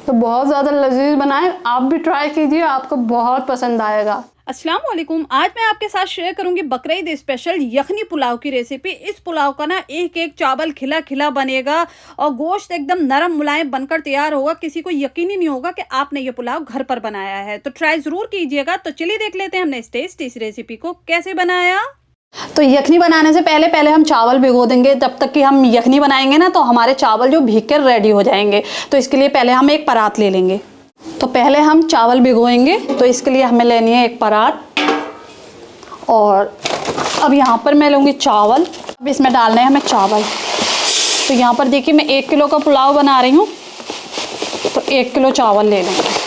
तो बहुत ज़्यादा लजीज बनाए, आप भी ट्राई कीजिए, आपको बहुत पसंद आएगा। अस्सलाम वालेकुम। आज मैं आपके साथ शेयर करूंगी बकरीद स्पेशल यखनी पुलाव की रेसिपी। इस पुलाव का ना एक एक चावल खिला खिला बनेगा और गोश्त एकदम नरम मुलायम बनकर तैयार होगा। किसी को यकीन ही नहीं होगा कि आपने ये पुलाव घर पर बनाया है। तो ट्राई ज़रूर कीजिएगा। तो चलिए देख लेते हैं हमने इस टेस्टी इस रेसिपी को कैसे बनाया। तो यखनी बनाने से पहले पहले हम चावल भिगो देंगे। जब तक कि हम यखनी बनाएंगे ना, तो हमारे चावल जो भीग कर रेडी हो जाएंगे। तो इसके लिए पहले हम एक परात ले लेंगे। तो पहले हम चावल भिगोएंगे, तो इसके लिए हमें लेनी है एक परात। और अब यहाँ पर मैं लूँगी चावल। अब इसमें डालना है हमें चावल। तो यहाँ पर देखिए मैं 1 किलो का पुलाव बना रही हूँ, तो 1 किलो चावल ले लेंगे।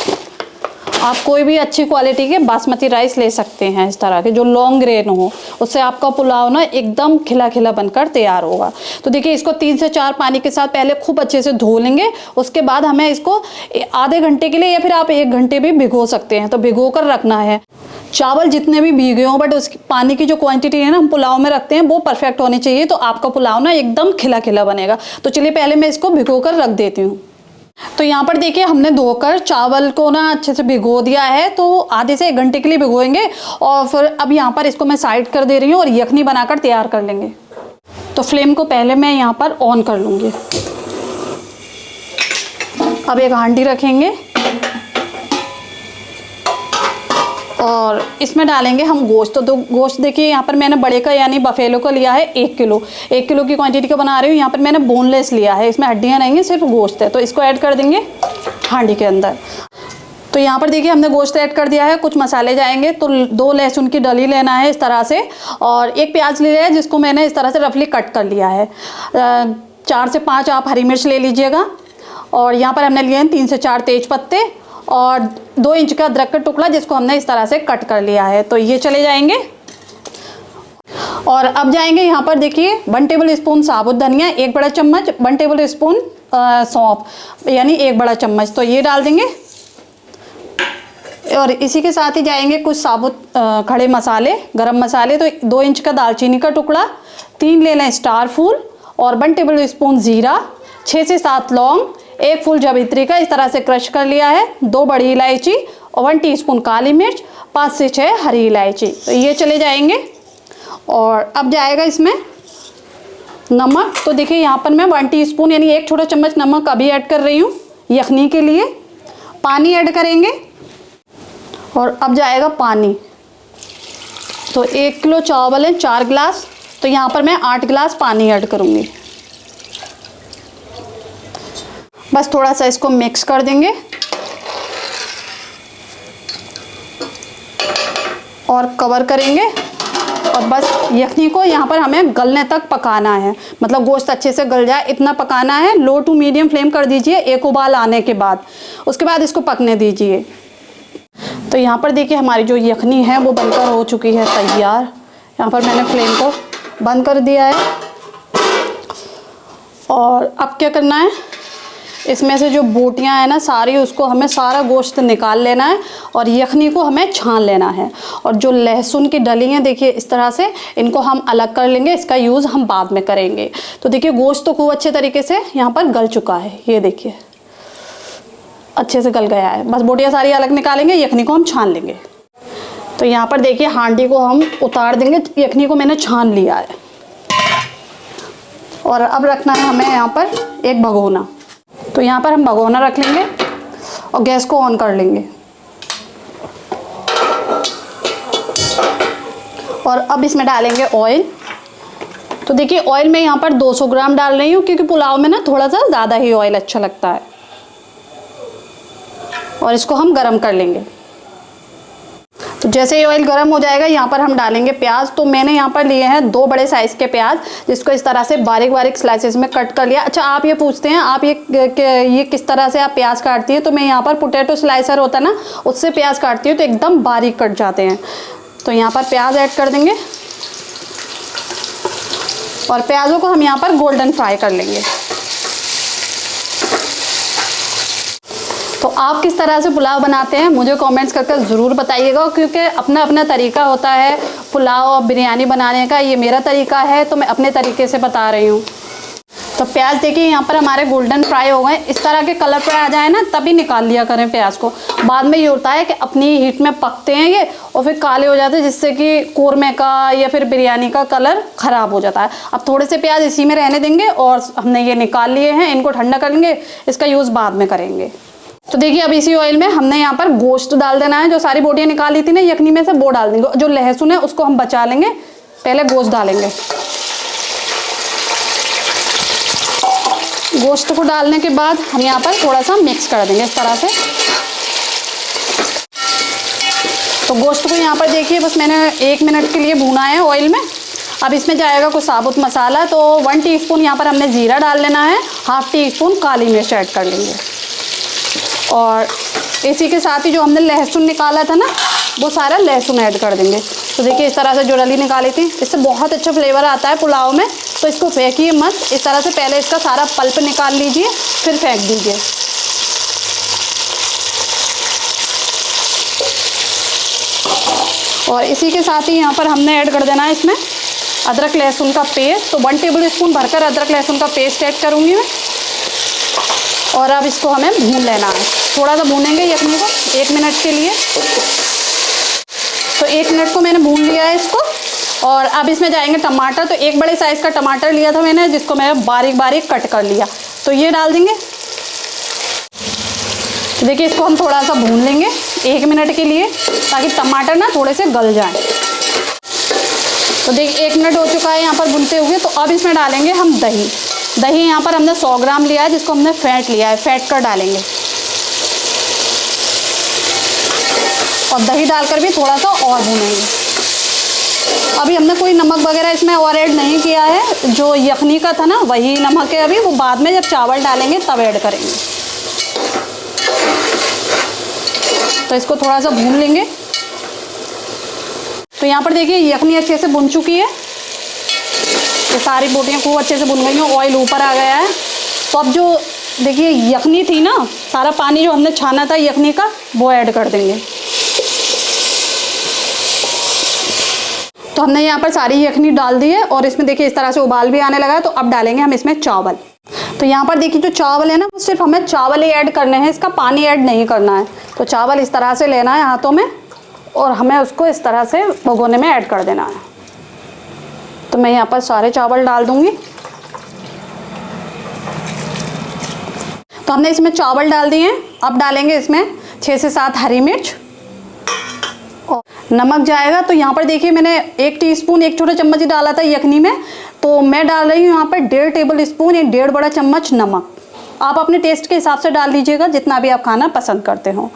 आप कोई भी अच्छी क्वालिटी के बासमती राइस ले सकते हैं, इस तरह के जो लॉन्ग ग्रेन हो। उससे आपका पुलाव ना एकदम खिला खिला बनकर तैयार होगा। तो देखिए इसको 3 से 4 पानी के साथ पहले खूब अच्छे से धो लेंगे। उसके बाद हमें इसको आधे घंटे के लिए या फिर आप 1 घंटे भी भिगो सकते हैं। तो भिगो कर रखना है। चावल जितने भी भीगे हों, बट उसकी पानी की जो क्वांटिटी है ना हम पुलाव में रखते हैं, वो परफेक्ट होनी चाहिए। तो आपका पुलाव ना एकदम खिला खिला बनेगा। तो चलिए पहले मैं इसको भिगो कर रख देती हूँ। तो यहाँ पर देखिए हमने धोकर चावल को ना अच्छे से भिगो दिया है। तो आधे से 1 घंटे के लिए भिगोएंगे। और फिर अब यहाँ पर इसको मैं साइड कर दे रही हूँ और यखनी बनाकर तैयार कर लेंगे। तो फ्लेम को पहले मैं यहाँ पर ऑन कर लूँगी। अब एक हांडी रखेंगे और इसमें डालेंगे हम गोश्त। तो गोश्त देखिए यहाँ पर मैंने बड़े का यानी बफेलो का लिया है 1 किलो। 1 किलो की क्वांटिटी का बना रही हूँ। यहाँ पर मैंने बोनलेस लिया है, इसमें हड्डियाँ नहीं है, सिर्फ गोश्त है। तो इसको ऐड कर देंगे हांडी के अंदर। तो यहाँ पर देखिए हमने गोश्त ऐड कर दिया है। कुछ मसाले जाएंगे। तो 2 लहसुन की डली लेना है इस तरह से, और 1 प्याज ले लिया है जिसको मैंने इस तरह से रफली कट कर लिया है। 4 से 5 आप हरी मिर्च ले लीजिएगा। और यहाँ पर हमने लिए हैं 3 से 4 तेज पत्ते और 2 इंच का अदरक का टुकड़ा जिसको हमने इस तरह से कट कर लिया है। तो ये चले जाएंगे। और अब जाएंगे यहाँ पर देखिए 1 टेबल स्पून साबुत धनिया, 1 बड़ा चम्मच, 1 टेबल स्पून सौंफ यानी 1 बड़ा चम्मच। तो ये डाल देंगे। और इसी के साथ ही जाएंगे कुछ साबुत खड़े मसाले, गरम मसाले। तो 2 इंच का दालचीनी का टुकड़ा, 3 ले लें स्टार फूल और 1 टेबल स्पून ज़ीरा, 6 से 7 लौंग, 1 फूल जावित्री का इस तरह से क्रश कर लिया है, 2 बड़ी इलायची और 1 टीस्पून काली मिर्च, 5 से 6 हरी इलायची। तो ये चले जाएंगे। और अब जाएगा इसमें नमक। तो देखिए यहाँ पर मैं 1 टीस्पून यानी 1 छोटा चम्मच नमक अभी ऐड कर रही हूँ यखनी के लिए। पानी ऐड करेंगे और अब जाएगा पानी। तो 1 किलो चावल है 4 गिलास, तो यहाँ पर मैं 8 गिलास पानी ऐड करूँगी। बस थोड़ा सा इसको मिक्स कर देंगे और कवर करेंगे। और बस यखनी को यहाँ पर हमें गलने तक पकाना है, मतलब गोश्त अच्छे से गल जाए इतना पकाना है। लो टू मीडियम फ्लेम कर दीजिए 1 उबाल आने के बाद। उसके बाद इसको पकने दीजिए। तो यहाँ पर देखिए हमारी जो यखनी है वो बनकर हो चुकी है तैयार। यहाँ पर मैंने फ्लेम को बंद कर दिया है। और अब क्या करना है, इसमें से जो बोटियां हैं ना सारी, उसको हमें सारा गोश्त निकाल लेना है और यखनी को हमें छान लेना है। और जो लहसुन की डली हैं देखिए इस तरह से, इनको हम अलग कर लेंगे। इसका यूज़ हम बाद में करेंगे। तो देखिए गोश्त तो खूब अच्छे तरीके से यहाँ पर गल चुका है। ये देखिए अच्छे से गल गया है। बस बोटियाँ सारी अलग निकालेंगे, यखनी को हम छान लेंगे। तो यहाँ पर देखिए हांडी को हम उतार देंगे। यखनी को मैंने छान लिया है। और अब रखना है हमें यहाँ पर एक भगोना। तो यहाँ पर हम भगोना रख लेंगे और गैस को ऑन कर लेंगे। और अब इसमें डालेंगे ऑयल। तो देखिए ऑयल मैं यहाँ पर 200 ग्राम डाल रही हूँ, क्योंकि पुलाव में ना थोड़ा सा ज़्यादा ही ऑयल अच्छा लगता है। और इसको हम गरम कर लेंगे। तो जैसे ये ऑयल गर्म हो जाएगा, यहाँ पर हम डालेंगे प्याज। तो मैंने यहाँ पर लिए हैं 2 बड़े साइज़ के प्याज, जिसको इस तरह से बारीक बारीक स्लाइसेस में कट कर लिया। अच्छा, आप ये पूछते हैं आप ये किस तरह से आप प्याज काटती है। तो मैं यहाँ पर पोटैटो स्लाइसर होता है ना, उससे प्याज काटती हूँ, तो एकदम बारीक कट जाते हैं। तो यहाँ पर प्याज ऐड कर देंगे और प्याज़ों को हम यहाँ पर गोल्डन फ्राई कर लेंगे। तो आप किस तरह से पुलाव बनाते हैं मुझे कमेंट्स करके ज़रूर बताइएगा, क्योंकि अपना अपना तरीका होता है पुलाव और बिरयानी बनाने का। ये मेरा तरीका है तो मैं अपने तरीके से बता रही हूँ। तो प्याज देखिए यहाँ पर हमारे गोल्डन फ्राई हो गए। इस तरह के कलर पर आ जाए ना तभी निकाल लिया करें प्याज को। बाद में ये होता है कि अपनी हीट में पकते हैं ये और फिर काले हो जाते हैं, जिससे कि कौरमे का या फिर बिरयानी का कलर ख़राब हो जाता है। अब थोड़े से प्याज इसी में रहने देंगे और हमने ये निकाल लिए हैं, इनको ठंडा कर लेंगे, इसका यूज़ बाद में करेंगे। तो देखिए अब इसी ऑयल में हमने यहाँ पर गोश्त डाल देना है। जो सारी बोटियाँ निकाल ली थी ना यखनी में से, वो डाल देंगे। जो लहसुन है उसको हम बचा लेंगे, पहले गोश्त डालेंगे। गोश्त को डालने के बाद हम यहाँ पर थोड़ा सा मिक्स कर देंगे इस तरह से। तो गोश्त को यहाँ पर देखिए बस मैंने 1 मिनट के लिए भूना है ऑयल में। अब इसमें जाएगा कुछ साबुत मसाला। तो 1 टीस्पून यहाँ पर हमने ज़ीरा डाल लेना है, 1/2 टीस्पून काली मिर्च ऐड कर लेंगे। और इसी के साथ ही जो हमने लहसुन निकाला था ना, वो सारा लहसुन ऐड कर देंगे। तो देखिए इस तरह से जो डली निकाली थी, इससे बहुत अच्छा फ्लेवर आता है पुलाव में। तो इसको फेंकिए मत, इस तरह से पहले इसका सारा पल्प निकाल लीजिए, फिर फेंक दीजिए। और इसी के साथ ही यहाँ पर हमने ऐड कर देना है इसमें अदरक लहसुन का पेस्ट। तो 1 टेबल स्पून भरकर अदरक लहसुन का पेस्ट ऐड करूँगी मैं। और अब इसको हमें भून लेना है, थोड़ा सा भूनेंगे यखनी को 1 मिनट के लिए। तो 1 मिनट को मैंने भून लिया है इसको। और अब इसमें जाएंगे टमाटर। तो 1 बड़े साइज़ का टमाटर लिया था मैंने, जिसको मैंने बारीक बारीक कट कर लिया। तो ये डाल देंगे। तो देखिए इसको हम थोड़ा सा भून लेंगे 1 मिनट के लिए, ताकि टमाटर ना थोड़े से गल जाएं। तो देखिए 1 मिनट हो चुका है यहाँ पर भूनते हुए। तो अब इसमें डालेंगे हम दही। दही यहाँ पर हमने 100 ग्राम लिया है, जिसको हमने फेंट लिया है, फेंट कर डालेंगे। और दही डालकर भी थोड़ा सा और भूनेंगे। अभी हमने कोई नमक वगैरह इसमें और ऐड नहीं किया है, जो यखनी का था ना वही नमक है अभी, वो बाद में जब चावल डालेंगे तब ऐड करेंगे। तो इसको थोड़ा सा भून लेंगे। तो यहाँ पर देखिए यखनी अच्छे से भुन चुकी है, ये सारी बोटियाँ खूब अच्छे से भुन गई हैं, ऑयल ऊपर आ गया है। तो अब जो देखिए यखनी थी ना, सारा पानी जो हमने छाना था यखनी का, वो ऐड कर देंगे। तो हमने यहाँ पर सारी यखनी डाल दी है और इसमें देखिए इस तरह से उबाल भी आने लगा है। तो अब डालेंगे हम इसमें चावल। तो यहाँ पर देखिए जो चावल है ना, वो सिर्फ हमें चावल ही ऐड करने हैं, इसका पानी ऐड नहीं करना है। तो चावल इस तरह से लेना है हाथों में और हमें उसको इस तरह से भगोने में ऐड कर देना है। तो मैं यहाँ पर सारे चावल डाल दूँगी। तो हमने इसमें चावल डाल दिए हैं। अब डालेंगे इसमें 6 से 7 हरी मिर्च और नमक जाएगा। तो यहाँ पर देखिए मैंने 1 टीस्पून 1 छोटा चम्मच ही डाला था यखनी में। तो मैं डाल रही हूँ यहाँ पर 1.5 टेबल स्पून, 1.5 बड़ा चम्मच नमक। आप अपने टेस्ट के हिसाब से डाल लीजिएगा, जितना भी आप खाना पसंद करते हो।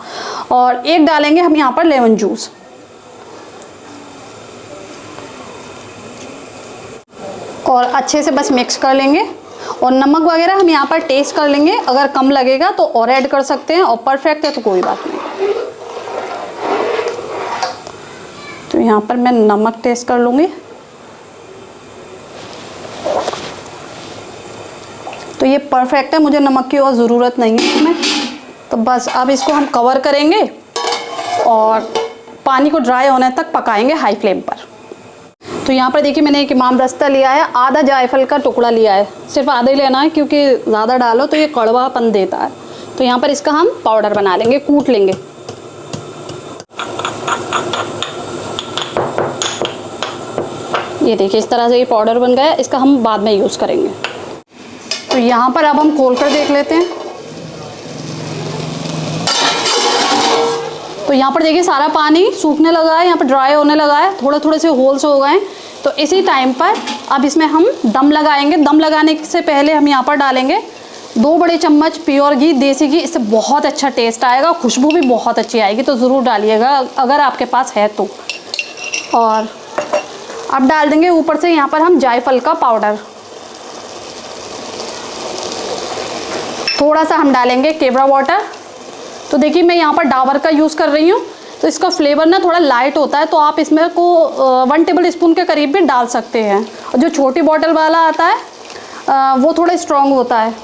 और 1 डालेंगे हम यहाँ पर लेमन जूस। और अच्छे से बस मिक्स कर लेंगे। और नमक वगैरह हम यहाँ पर टेस्ट कर लेंगे, अगर कम लगेगा तो और ऐड कर सकते हैं, और परफेक्ट है तो कोई बात नहीं। तो यहाँ पर मैं नमक टेस्ट कर लूँगी। तो ये परफेक्ट है, मुझे नमक की और ज़रूरत नहीं है इसमें। तो बस अब इसको हम कवर करेंगे और पानी को ड्राई होने तक पकाएंगे हाई फ्लेम पर। तो यहाँ पर देखिए मैंने एक इमाम दस्ता लिया है, आधा जायफल का टुकड़ा लिया है, सिर्फ आधा ही लेना है क्योंकि ज़्यादा डालो तो ये कड़वापन देता है। तो यहाँ पर इसका हम पाउडर बना लेंगे, कूट लेंगे। ये देखिए इस तरह से ये पाउडर बन गया, इसका हम बाद में यूज़ करेंगे। तो यहाँ पर अब हम खोल कर देख लेते हैं। तो यहाँ पर देखिए सारा पानी सूखने लगा है, यहाँ पर ड्राई होने लगा है, थोड़े थोड़े से होल्स हो गए हैं। तो इसी टाइम पर अब इसमें हम दम लगाएंगे। दम लगाने से पहले हम यहाँ पर डालेंगे 2 बड़े चम्मच प्योर घी, देसी घी। इससे बहुत अच्छा टेस्ट आएगा, खुशबू भी बहुत अच्छी आएगी। तो ज़रूर डालिएगा अगर आपके पास है तो। और अब डाल देंगे ऊपर से यहाँ पर हम जायफल का पाउडर। थोड़ा सा हम डालेंगे केवड़ा वाटर। तो देखिए मैं यहाँ पर डाबर का यूज़ कर रही हूँ, तो इसका फ्लेवर ना थोड़ा लाइट होता है, तो आप इसमें को 1 टेबल स्पून के करीब भी डाल सकते हैं। और जो छोटी बॉटल वाला आता है वो थोड़ा स्ट्रॉन्ग होता है,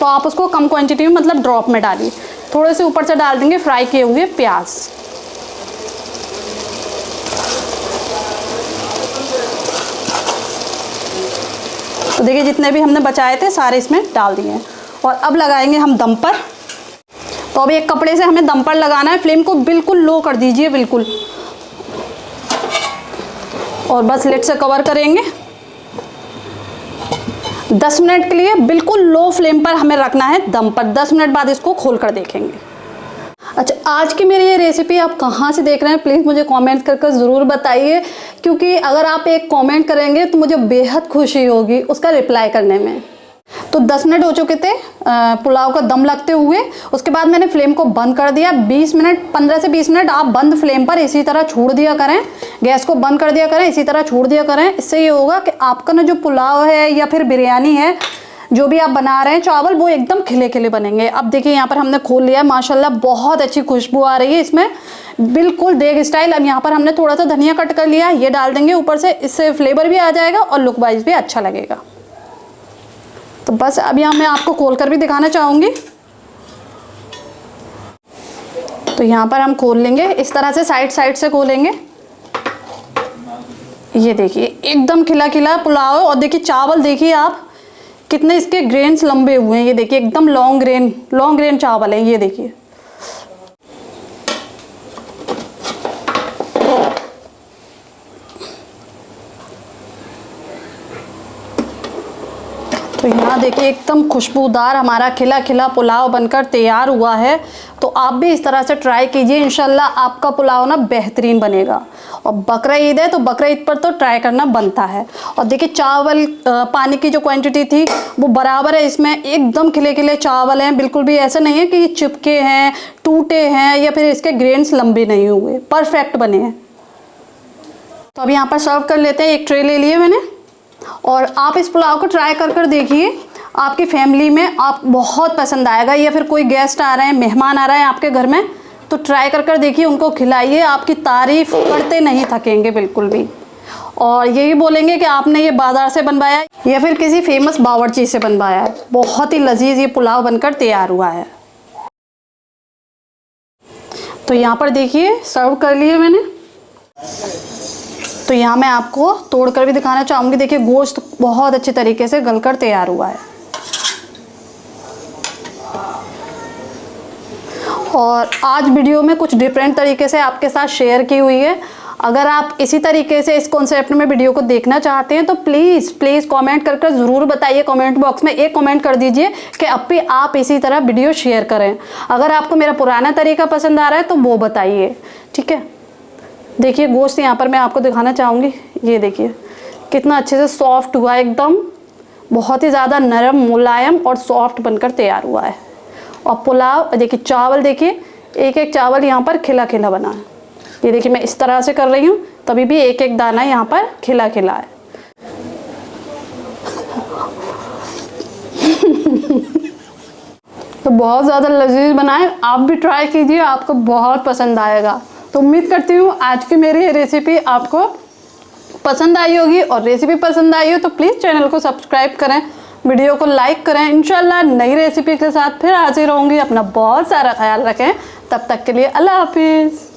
तो आप उसको कम क्वांटिटी में मतलब ड्रॉप में डालिए। थोड़े से ऊपर से डाल देंगे फ्राई किए हुए प्याज। तो देखिए जितने भी हमने बचाए थे सारे इसमें डाल दिए हैं। और अब लगाएंगे हम दम पर। तो अब एक कपड़े से हमें दम पर लगाना है, फ्लेम को बिल्कुल लो कर दीजिए बिल्कुल, और बस लिड से कवर करेंगे। 10 मिनट के लिए बिल्कुल लो फ्लेम पर हमें रखना है दम पर। 10 मिनट बाद इसको खोल कर देखेंगे। अच्छा, आज की मेरी ये रेसिपी आप कहाँ से देख रहे हैं प्लीज़ मुझे कमेंट करके ज़रूर बताइए, क्योंकि अगर आप एक कमेंट करेंगे तो मुझे बेहद खुशी होगी उसका रिप्लाई करने में। तो 10 मिनट हो चुके थे पुलाव का दम लगते हुए। उसके बाद मैंने फ्लेम को बंद कर दिया। 20 मिनट, 15 से 20 मिनट आप बंद फ्लेम पर इसी तरह छोड़ दिया करें, गैस को बंद कर दिया करें, इसी तरह छोड़ दिया करें। इससे ये होगा कि आपका ना जो पुलाव है या फिर बिरयानी है, जो भी आप बना रहे हैं चावल, वो एकदम खिले खिले बनेंगे। अब देखिए यहाँ पर हमने खोल लिया है, माशाल्लाह बहुत अच्छी खुशबू आ रही है इसमें, बिल्कुल देग स्टाइल। अब यहाँ पर हमने थोड़ा सा धनिया कट कर लिया है, ये डाल देंगे ऊपर से, इससे फ्लेवर भी आ जाएगा और लुक वाइज भी अच्छा लगेगा। तो बस अब यहाँ मैं आपको खोल कर भी दिखाना चाहूँगी। तो यहाँ पर हम खोल लेंगे, इस तरह से साइड साइड से खोलेंगे। ये देखिए एकदम खिला खिला पुलाव। और देखिए चावल देखिए आप कितने इसके ग्रेन्स लंबे हुए हैं, ये देखिए एकदम लॉन्ग ग्रेन चावल है, ये देखिए। तो यहाँ देखिए एकदम खुशबूदार हमारा खिला खिला पुलाव बनकर तैयार हुआ है। तो आप भी इस तरह से ट्राई कीजिए, इंशाल्लाह आपका पुलाव ना बेहतरीन बनेगा। और बकरा ईद है तो बकरा ईद पर तो ट्राई करना बनता है। और देखिए चावल, पानी की जो क्वांटिटी थी वो बराबर है इसमें, एकदम खिले खिले चावल हैं, बिल्कुल भी ऐसा नहीं है कि ये चिपके हैं, टूटे हैं या फिर इसके ग्रेन्स लंबे नहीं हुए, परफेक्ट बने हैं। तो अब यहाँ पर सर्व कर लेते हैं। एक ट्रे ले लिए मैंने, और आप इस पुलाव को ट्राई कर कर देखिए, आपकी फैमिली में आप बहुत पसंद आएगा। या फिर कोई गेस्ट आ रहे हैं, मेहमान आ रहे हैं आपके घर में, तो ट्राई कर कर देखिए, उनको खिलाइए, आपकी तारीफ करते नहीं थकेंगे बिल्कुल भी। और यही बोलेंगे कि आपने ये बाज़ार से बनवाया है या फिर किसी फेमस बावर्ची से बनवाया है। बहुत ही लजीज ये पुलाव बनकर तैयार हुआ है। तो यहाँ पर देखिए सर्व कर लिए मैंने। तो यहाँ मैं आपको तोड़कर भी दिखाना चाहूँगी। देखिए गोश्त बहुत अच्छे तरीके से गलकर तैयार हुआ है। और आज वीडियो में कुछ डिफरेंट तरीके से आपके साथ शेयर की हुई है। अगर आप इसी तरीके से इस कॉन्सेप्ट में वीडियो को देखना चाहते हैं तो प्लीज़ कमेंट करके ज़रूर बताइए। कमेंट बॉक्स में एक कमेंट कर दीजिए कि अब भी आप इसी तरह वीडियो शेयर करें। अगर आपको मेरा पुराना तरीका पसंद आ रहा है तो वो बताइए, ठीक है। देखिए गोश्त यहाँ पर मैं आपको दिखाना चाहूँगी, ये देखिए कितना अच्छे से सॉफ्ट हुआ है, एकदम बहुत ही ज़्यादा नरम, मुलायम और सॉफ्ट बनकर तैयार हुआ है। और पुलाव देखिए, चावल देखिए, एक एक चावल यहाँ पर खिला खिला बना है। ये देखिए मैं इस तरह से कर रही हूँ, तभी भी एक एक दाना यहाँ पर खिला खिला है। तो बहुत ज़्यादा लजीज बना है, आप भी ट्राई कीजिए, आपको बहुत पसंद आएगा। तो उम्मीद करती हूँ आज की मेरी ये रेसिपी आपको पसंद आई होगी। और रेसिपी पसंद आई हो तो प्लीज़ चैनल को सब्सक्राइब करें, वीडियो को लाइक करें। इंशाल्लाह नई रेसिपी के साथ फिर हाजिर होंगी। अपना बहुत सारा ख्याल रखें, तब तक के लिए अल्लाह हाफिज़।